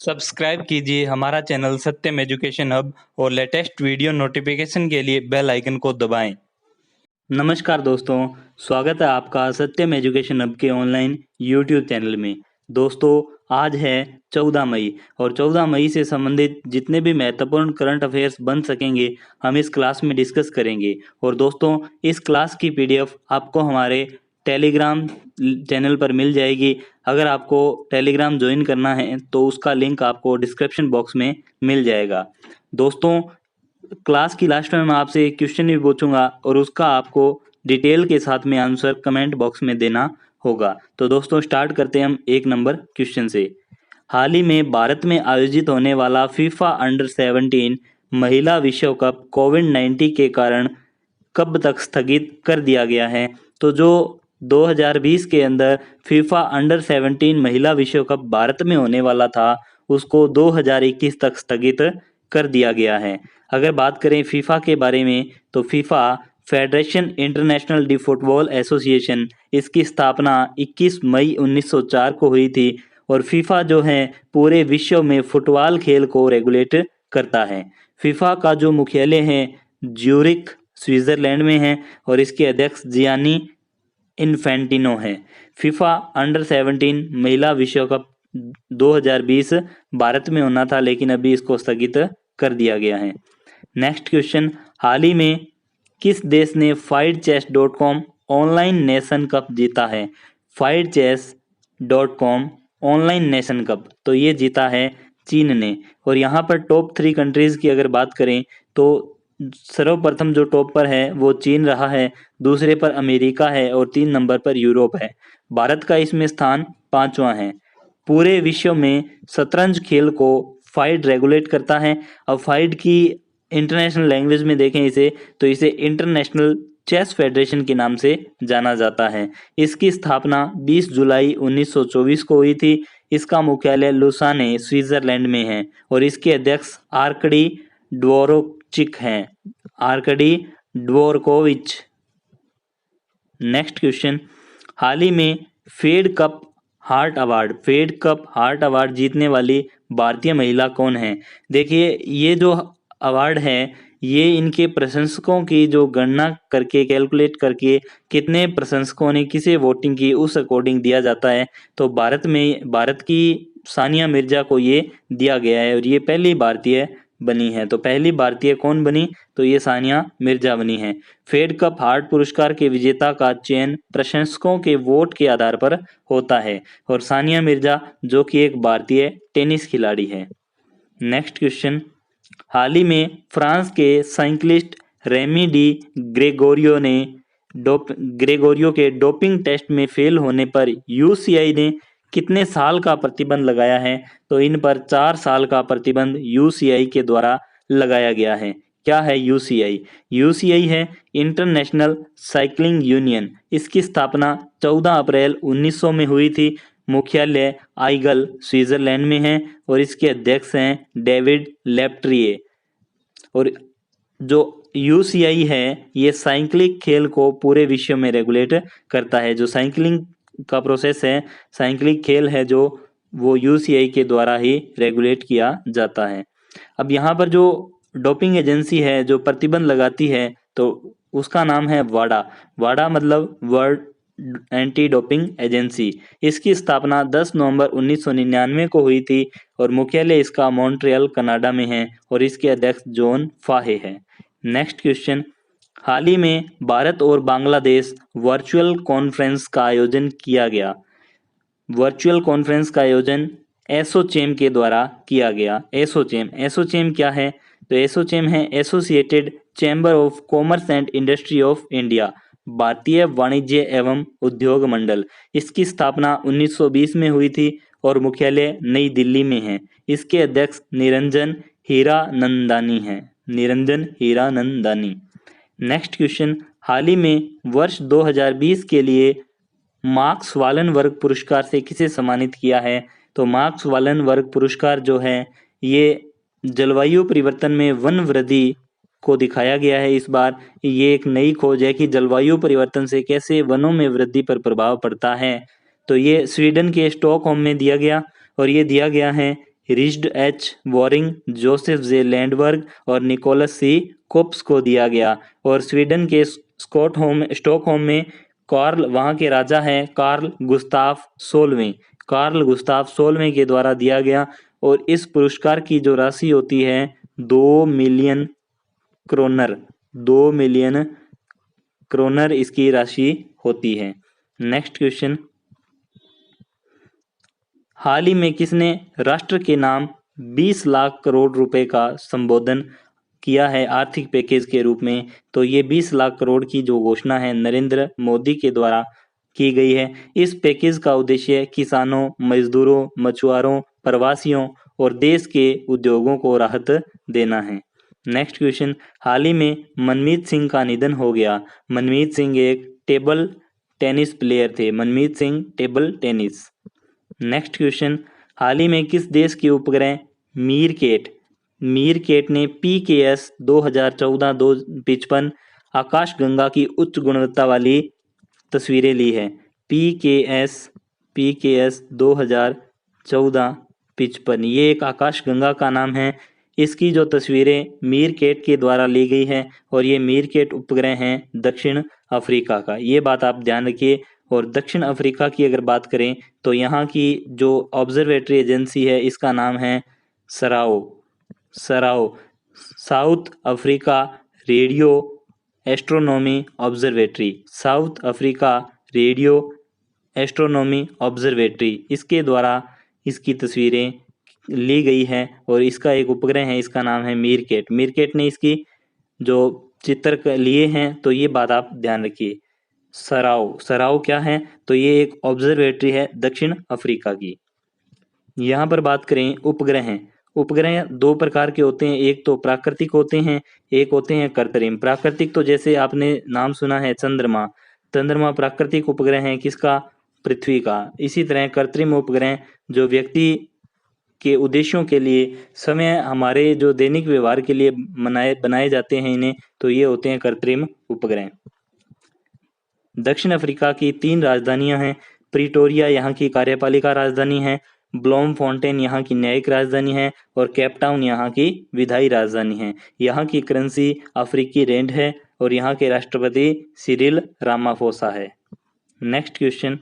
Subscribe कीजिए हमारा channel सत्यम education hub और लेटेस्ट वीडियो नोटिफिकेशन के लिए बेल आइकन को दबाएं। नमस्कार दोस्तों, स्वागत है आपका सत्यम एजुकेशन हब के ऑनलाइन यूट्यूब चैनल में। दोस्तों, आज है 14 मई और 14 मई से संबंधित जितने भी महत्वपूर्ण करंट अफेयर्स बन सकेंगे हम इस क्लास में डिस्कस करेंगे। और दोस्तों, इस क्लास की पीडीएफ आपको हमारे टेलीग्राम चैनल पर मिल जाएगी। अगर आपको टेलीग्राम ज्वाइन करना है तो उसका लिंक आपको डिस्क्रिप्शन बॉक्स में मिल जाएगा। दोस्तों, क्लास की लास्ट में मैं आपसे एक क्वेश्चन भी पूछूंगा और उसका आपको डिटेल के साथ में आंसर कमेंट बॉक्स में देना होगा। तो दोस्तों, स्टार्ट करते हैं हम 1 नंबर क्वेश्चन से। हाल ही में भारत में आयोजित होने वाला फीफा अंडर 17 महिला विश्व कप कोविड-19 के कारण कब तक स्थगित कर दिया गया है? तो जो 2020 के अंदर फीफा अंडर 17 महिला विश्व कप भारत में होने वाला था उसको 2021 तक स्थगित कर दिया गया है। अगर बात करें फीफा के बारे में तो FIFA federation international D football association, इसकी स्थापना 21 मई 1904 को हुई थी और फीफा जो है पूरे विश्व में फुटबॉल खेल को रेगुलेट करता है। फीफा का जो मुख्यालय है ज्यूरिख स्विट्जरलैंड में है और इसके अध्यक्ष जियानी इन्फेंटिनो है। फीफा अंडर 17 महिला विश्व कप 2020 भारत में होना था लेकिन अभी इसको स्थगित कर दिया गया है। नेक्स्ट क्वेश्चन, हाल ही में किस देश ने FightChess.com ऑनलाइन नेशन कप जीता है? FightChess.com ऑनलाइन नेशन कप तो ये जीता है चीन ने। और यहाँ पर टॉप 3 कंट्रीज की अगर बात करें तो सर्वप्रथम जो टॉप पर है वो चीन रहा है, दूसरे पर अमेरिका है और 3 नंबर पर यूरोप है। भारत का इसमें स्थान 5वां है। पूरे विश्व में शतरंज खेल को फाइड रेगुलेट करता है। अब फाइड की इंटरनेशनल लैंग्वेज में देखें इसे तो इसे इंटरनेशनल चेस फेडरेशन के नाम से जाना जाता है। इसकी स्थापना 20 जुलाई 1924 को हुई थी। इसका मुख्यालय लुसाने स्विट्जरलैंड में है और इसके अध्यक्ष आर्कडी ड्वोरोचिक हैं। आर्कडी ड्वोरकोविच। नेक्स्ट क्वेश्चन, हाल ही में फेड कप हार्ट अवार्ड जीतने वाली भारतीय महिला कौन है? देखिए, ये जो अवार्ड है ये इनके प्रशंसकों की जो गणना करके कैलकुलेट करके कितने प्रशंसकों ने किसे वोटिंग की उस अकॉर्डिंग दिया जाता है। तो भारत की सानिया मिर्जा को ये दिया गया है और ये पहली भारतीय बनी है। तो पहली भारतीय कौन बनी? तो ये सानिया मिर्जा बनी है। फेड कप हार्ट पुरस्कार के विजेता का चयन प्रशंसकों के वोट के आधार पर होता है और सानिया मिर्जा जो कि एक भारतीय टेनिस खिलाड़ी है। नेक्स्ट क्वेश्चन, हाल ही में फ्रांस के साइक्लिस्ट रेमी डी ग्रेगोरियो के डोपिंग टेस्ट में फेल होने पर यूसीआई ने कितने साल का प्रतिबंध लगाया है? तो इन पर 4 साल का प्रतिबंध यूसीआई के द्वारा लगाया गया है। क्या है यूसीआई? यूसीआई है इंटरनेशनल साइकिलिंग यूनियन। इसकी स्थापना 14 अप्रैल 1900 में हुई थी। मुख्यालय आइगल स्विट्जरलैंड में है और इसके अध्यक्ष हैं डेविड लेप्ट्रिये। और जो यूसीआई है ये साइक्लिंग खेल को पूरे विश्व में रेगुलेट करता है। जो साइकिलिंग का प्रोसेस है, साइक्लिंग खेल है जो वो यूसीआई के द्वारा ही रेगुलेट किया जाता है। अब यहाँ पर जो डोपिंग एजेंसी है जो प्रतिबंध लगाती है तो उसका नाम है वाडा मतलब वर्ल्ड एंटी डोपिंग एजेंसी। इसकी स्थापना 10 नवंबर 1999 को हुई थी और मुख्यालय इसका मॉन्ट्रियल कनाडा में है और इसके अध्यक्ष जॉन फाहे हैं। नेक्स्ट क्वेश्चन, हाल ही में भारत और बांग्लादेश वर्चुअल कॉन्फ्रेंस का आयोजन किया गया। वर्चुअल कॉन्फ्रेंस का आयोजन एसोचेम के द्वारा किया गया। एसोचेम क्या है? तो एसोचेम है associated chamber of commerce and industry of India, भारतीय वाणिज्य एवं उद्योग मंडल। इसकी स्थापना 1920 में हुई थी और मुख्यालय नई दिल्ली में है। इसके अध्यक्ष निरंजन हीरानंदानी। नेक्स्ट क्वेश्चन, हाल ही में वर्ष 2020 के लिए मार्क्स वालनबर्ग पुरस्कार से किसे सम्मानित किया है? तो मार्क्स वालनबर्ग पुरस्कार जो है ये जलवायु परिवर्तन में वन वृद्धि को दिखाया गया है। इस बार ये एक नई खोज है कि जलवायु परिवर्तन से कैसे वनों में वृद्धि पर प्रभाव पड़ता है। तो ये स्वीडन के स्टॉकहोम में दिया गया और ये दिया गया है रिचर्ड एच वॉरिंग, जोसेफ जे लैंडबर्ग और निकोलस सी कोप्स को दिया गया। और स्वीडन के स्टॉकहोम में कार्ल, वहाँ के राजा हैं कार्ल गुस्ताफ 16वें, कार्ल गुस्ताफ 16वें के द्वारा दिया गया। और इस पुरस्कार की जो राशि होती है 2 मिलियन क्रोनर, 2 मिलियन क्रोनर इसकी राशि होती है। नेक्स्ट क्वेश्चन, हाल ही में किसने राष्ट्र के नाम 20 लाख करोड़ रुपए का संबोधन किया है आर्थिक पैकेज के रूप में? तो ये 20 लाख करोड़ की जो घोषणा है नरेंद्र मोदी के द्वारा की गई है। इस पैकेज का उद्देश्य किसानों, मजदूरों, मछुआरों, प्रवासियों और देश के उद्योगों को राहत देना है। नेक्स्ट क्वेश्चन, हाल ही में मनमीत सिंह का निधन हो गया। मनमीत सिंह एक टेबल टेनिस प्लेयर थे, Manmeet Singh table tennis. Next question, हाल ही में किस देश के उपग्रह मीरकेट ने PKS 2014-55 आकाशगंगा की उच्च गुणवत्ता वाली तस्वीरें ली है? PKS 2014-55 ये एक आकाशगंगा का नाम है। इसकी जो तस्वीरें मीरकेट के द्वारा ली गई है और ये मीरकेट उपग्रह हैं दक्षिण अफ्रीका का, ये बात आप ध्यान रखिए। और दक्षिण अफ्रीका की अगर बात करें तो यहाँ की जो ऑब्जर्वेटरी एजेंसी है इसका नाम है SARAO South Africa radio astronomy observatory, South Africa radio astronomy observatory, इसके द्वारा इसकी तस्वीरें ली गई है। और इसका एक उपग्रह है, इसका नाम है मीरकेट ने इसकी जो चित्र लिए हैं, तो ये बात आप ध्यान रखिए। सराओ क्या है? तो ये एक ऑब्जर्वेटरी है दक्षिण अफ्रीका की। यहाँ पर बात करें उपग्रह 2 प्रकार के होते हैं, एक तो प्राकृतिक होते हैं, एक होते हैं कृत्रिम। प्राकृतिक तो जैसे आपने नाम सुना है चंद्रमा प्राकृतिक उपग्रह है किसका? पृथ्वी का। इसी तरह कृत्रिम उपग्रह जो व्यक्ति के उद्देश्यों के लिए समय हमारे जो दैनिक व्यवहार के लिए बनाए जाते हैं इन्हें, तो ये होते हैं कृत्रिम उपग्रह। दक्षिण अफ्रीका की 3 राजधानियां हैं। प्रिटोरिया यहाँ की कार्यपालिका राजधानी है, ब्लोमफोंटेन यहाँ की न्यायिक राजधानी है और केप टाउन यहाँ की विधायी राजधानी है। यहाँ की करेंसी अफ्रीकी रैंड है और यहाँ के राष्ट्रपति सिरिल रामाफोसा है। नेक्स्ट क्वेश्चन,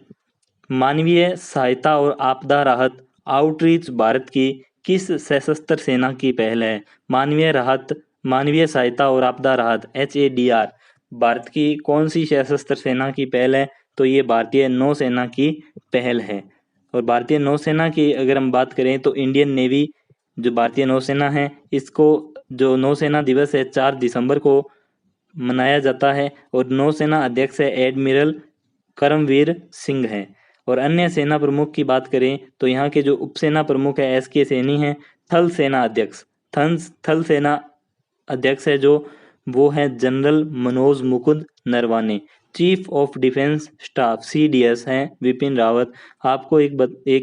मानवीय सहायता और आपदा राहत आउटरीच भारत की किस सशस्त्र सेना की पहल है? मानवीय सहायता और आपदा राहत HADR भारत की कौन सी सशस्त्र सेना की पहल है? तो ये भारतीय नौसेना की पहल है। और भारतीय नौसेना की अगर हम बात करें तो इंडियन नेवी जो भारतीय नौसेना है, इसको जो नौसेना दिवस है 4 दिसंबर को मनाया जाता है और नौसेना अध्यक्ष है एडमिरल करमवीर सिंह है। और अन्य सेना प्रमुख की बात करें तो यहाँ के जो उपसेना प्रमुख है SK सैनी है। थल सेना अध्यक्ष है जो वो है general Manoj Mukund Naravane. Chief of defence staff CDS है विपिन रावत। आपको एक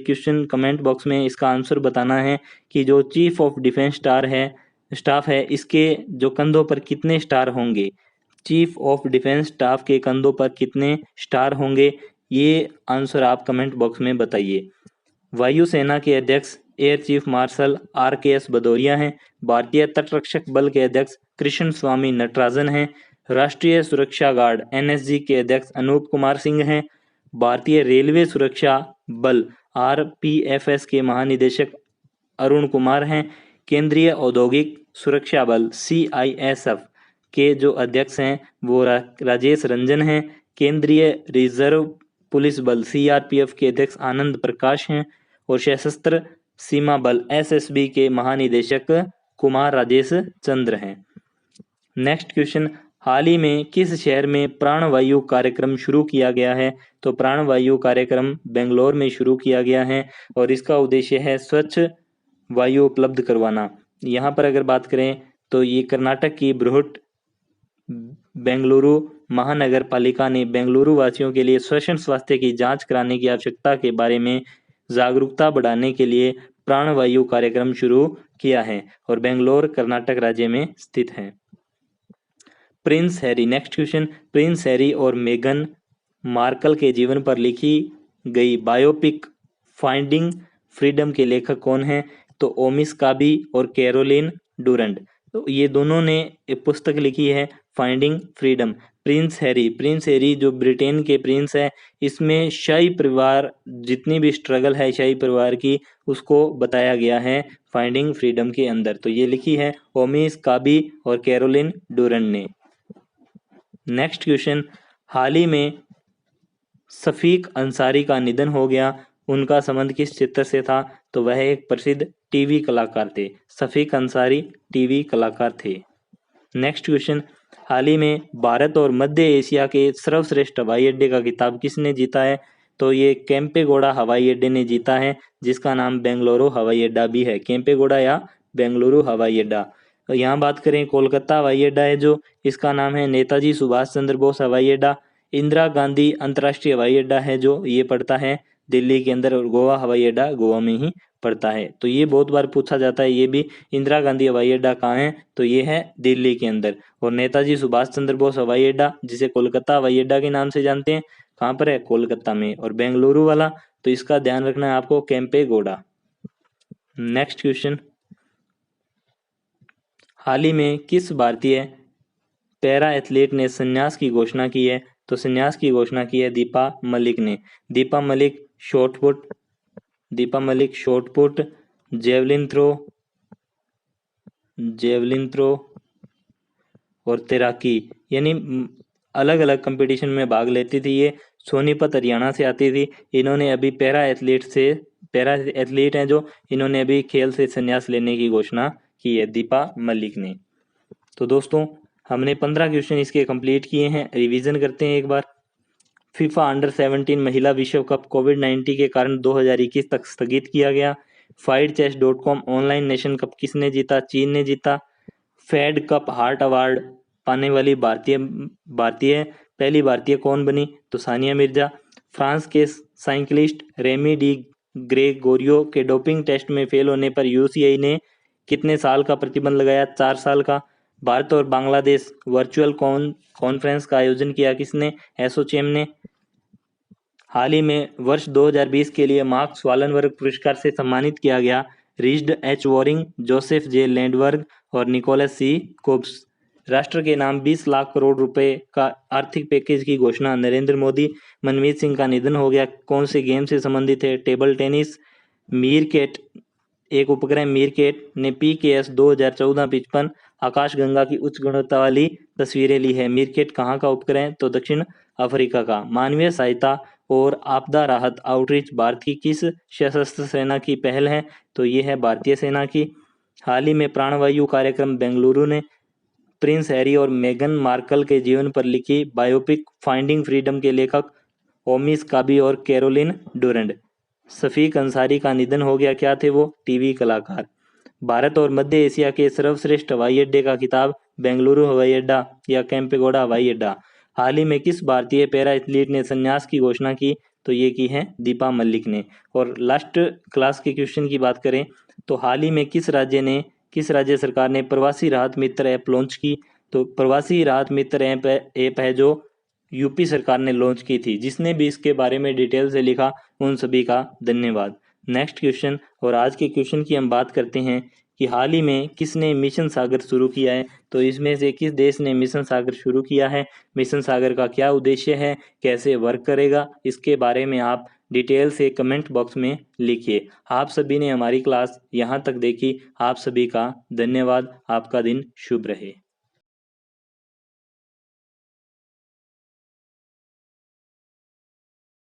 क्वेश्चन कमेंट बॉक्स में इसका आंसर बताना है कि जो चीफ ऑफ डिफेंस स्टाफ है इसके जो कंधों पर कितने स्टार होंगे? चीफ ऑफ डिफेंस स्टाफ के कंधों पर कितने स्टार होंगे? ये आंसर आप कमेंट बॉक्स में बताइए। वायुसेना के अध्यक्ष air chief marshal RKS Bhadauria हैं। भारतीय तटरक्षक बल के अध्यक्ष कृष्ण स्वामी नटराजन हैं। राष्ट्रीय सुरक्षा गार्ड NSG के अध्यक्ष अनूप कुमार सिंह हैं। भारतीय रेलवे सुरक्षा बल RPFS के महानिदेशक अरुण कुमार हैं। केंद्रीय औद्योगिक सुरक्षा बल CISF के जो अध्यक्ष हैं वो राजेश रंजन हैं। केंद्रीय रिजर्व पुलिस बल CRPF के अध्यक्ष आनंद प्रकाश हैं और सशस्त्र सीमा बल SSB के महानिदेशक कुमार राजेश चंद्र हैं। नेक्स्ट क्वेश्चन, हाल ही में किस शहर में प्राणवायु कार्यक्रम शुरू किया गया है? तो प्राणवायु कार्यक्रम बेंगलोर में शुरू किया गया है और इसका उद्देश्य है स्वच्छ वायु उपलब्ध करवाना। यहाँ पर अगर बात करें तो ये कर्नाटक की बृहट बेंगलुरु महानगर पालिका ने बेंगलुरु वासियों के लिए श्वसन स्वास्थ्य की जांच कराने की आवश्यकता के बारे में जागरूकता बढ़ाने के लिए प्राणवायु कार्यक्रम शुरू किया है और बेंगलोर कर्नाटक राज्य में स्थित है। Prince Harry, next question, Prince Harry और मेगन मार्कल के जीवन पर लिखी गई बायोपिक फाइंडिंग फ्रीडम के लेखक कौन हैं? तो ओमिस काबी और कैरोलिन डुरंड। तो ये दोनों ने एक पुस्तक लिखी है फाइंडिंग फ्रीडम। प्रिंस हैरी जो ब्रिटेन के प्रिंस है, इसमें शाही परिवार जितनी भी स्ट्रगल है शाही परिवार की, उसको बताया गया है फाइंडिंग फ्रीडम के अंदर। तो ये लिखी है ओमिस काबी और कैरोलिन डुरंड ने। नेक्स्ट क्वेश्चन, हाल ही में शफीक अंसारी का निधन हो गया, उनका संबंध किस क्षेत्र से था? तो वह एक प्रसिद्ध टीवी कलाकार थे। शफीक अंसारी टीवी कलाकार थे। नेक्स्ट क्वेश्चन, हाल ही में भारत और मध्य एशिया के सर्वश्रेष्ठ हवाई अड्डे का खिताब किसने जीता है? तो ये केम्पेगौड़ा हवाई अड्डे ने जीता है, जिसका नाम बेंगलुरु हवाई अड्डा भी है। केम्पेगौड़ा या बेंगलुरु हवाई अड्डा। तो यहाँ बात करें कोलकाता हवाई अड्डा है जो, इसका नाम है नेताजी सुभाष चंद्र बोस हवाई अड्डा। इंदिरा गांधी अंतर्राष्ट्रीय हवाई अड्डा है जो, ये पड़ता है दिल्ली के अंदर, और गोवा हवाई अड्डा गोवा में ही पड़ता है। तो ये बहुत बार पूछा जाता है ये भी, इंदिरा गांधी हवाई अड्डा कहाँ है? तो ये है दिल्ली के अंदर। और नेताजी सुभाष चंद्र बोस हवाई अड्डा, जिसे कोलकाता हवाई अड्डा के नाम से जानते हैं, कहाँ पर है? कोलकाता में। और बेंगलुरु वाला, तो इसका ध्यान रखना है आपको, केम्पेगौड़ा। नेक्स्ट क्वेश्चन, हाल ही में किस भारतीय पैरा एथलीट ने संन्यास की घोषणा की है? तो संन्यास की घोषणा की है दीपा मलिक ने। Deepa Malik shot put, javelin throw और तैराकी, यानी अलग अलग कंपटीशन में भाग लेती थी। ये सोनीपत हरियाणा से आती थी। इन्होंने अभी पैरा एथलीट हैं जो, इन्होंने अभी खेल से संन्यास लेने की घोषणा की है, दीपा मलिक ने। तो दोस्तों, हमने 15 क्वेश्चन इसके कंप्लीट किए हैं। रिवीजन करते हैं एक बार। फीफा अंडर 17 महिला विश्व कप कोविड-19 के कारण 2021 तक स्थगित किया गया। FightChess.com ऑनलाइन नेशन कप किसने जीता? चीन ने जीता। फेड कप हार्ट अवार्ड पाने वाली पहली भारतीय कौन बनी? तो सानिया मिर्जा। फ्रांस के साइकिलिस्ट रेमी डी ग्रेगोरियो के डोपिंग टेस्ट में फेल होने पर UCI ने कितने साल का प्रतिबंध लगाया? 4 साल का। भारत और बांग्लादेश वर्चुअल कॉन्फ्रेंस का आयोजन किया किसने? एसोचैम ने। हाल ही में वर्ष 2020 के लिए मार्क्स वालनबर्ग पुरस्कार से सम्मानित किया गया रिचर्ड एच वॉरिंग, जोसेफ जे लैंडबर्ग और निकोलस सी कोब्स। राष्ट्र के नाम 20 लाख करोड़ रुपए का आर्थिक पैकेज की घोषणा नरेंद्र मोदी। मनमीत सिंह का निधन हो गया, कौन से गेम से संबंधित है? Table tennis. मीरकेट, एक उपग्रह मीरकेट ने PKS 2014-55 आकाशगंगा की उच्च गुणवत्ता वाली तस्वीरें ली है। मीरकेट कहाँ का उपग्रह है? तो दक्षिण अफ्रीका का। मानवीय सहायता और आपदा राहत आउटरीच भारत की किस सशस्त्र सेना की पहल है? तो ये है भारतीय सेना की। हाल ही में प्राणवायु कार्यक्रम बेंगलुरु ने प्रिंस हैरी और मेगन मार्कल के जीवन पर लिखी बायोपिक फाइंडिंग फ्रीडम के लेखक ओमिस काबी और कैरोलिन डुरंड। शफीक अंसारी का निधन हो गया, क्या थे वो? टीवी कलाकार। भारत और मध्य एशिया के सर्वश्रेष्ठ हवाई अड्डे का खिताब बेंगलुरु हवाई अड्डा या केम्पेगौड़ा हवाई अड्डा। हाल ही में किस भारतीय पैरा एथलीट ने संन्यास की घोषणा की? तो ये की है दीपा मलिक ने। और लास्ट क्लास के क्वेश्चन की बात करें तो हाल ही में किस राज्य सरकार ने प्रवासी राहत मित्र ऐप लॉन्च की? तो प्रवासी राहत मित्र ऐप है जो यूपी सरकार ने लॉन्च की थी। जिसने भी इसके बारे में डिटेल से लिखा उन सभी का धन्यवाद। नेक्स्ट क्वेश्चन, और आज के क्वेश्चन की हम बात करते हैं कि हाल ही में किसने मिशन सागर शुरू किया है? तो इसमें से किस देश ने मिशन सागर शुरू किया है? मिशन सागर का क्या उद्देश्य है, कैसे वर्क करेगा, इसके बारे में आप डिटेल से कमेंट बॉक्स में लिखिए। आप सभी ने हमारी क्लास यहाँ तक देखी, आप सभी का धन्यवाद। आपका दिन शुभ रहे।